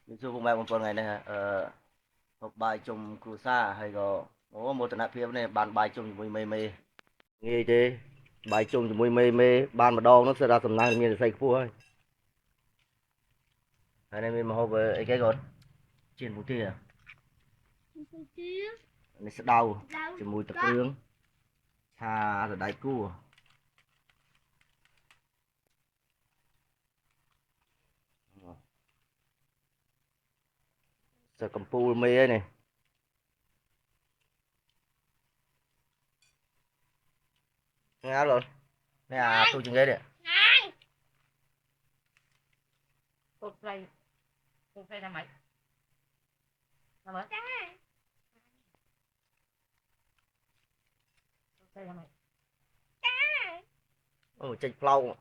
Ví dụ mẹ một ngày này học bài chung cử xa hay có một tận phía này bàn bài chung mùi mê mê nghe chứ bài chung mùi mê mê bàn mà đo nó sẽ ra tầm năng miền xây phu ấy hay này mình mà học về cái còn trên mũi tia này sẽ đau chỉ mùi tập rương thà rồi đại cua sẽ cầm pu mê ấy này nghe rồi nè tôi chừng ghế đấy cột dây là mấy là mấy cột dây là mấy ồ chạch plau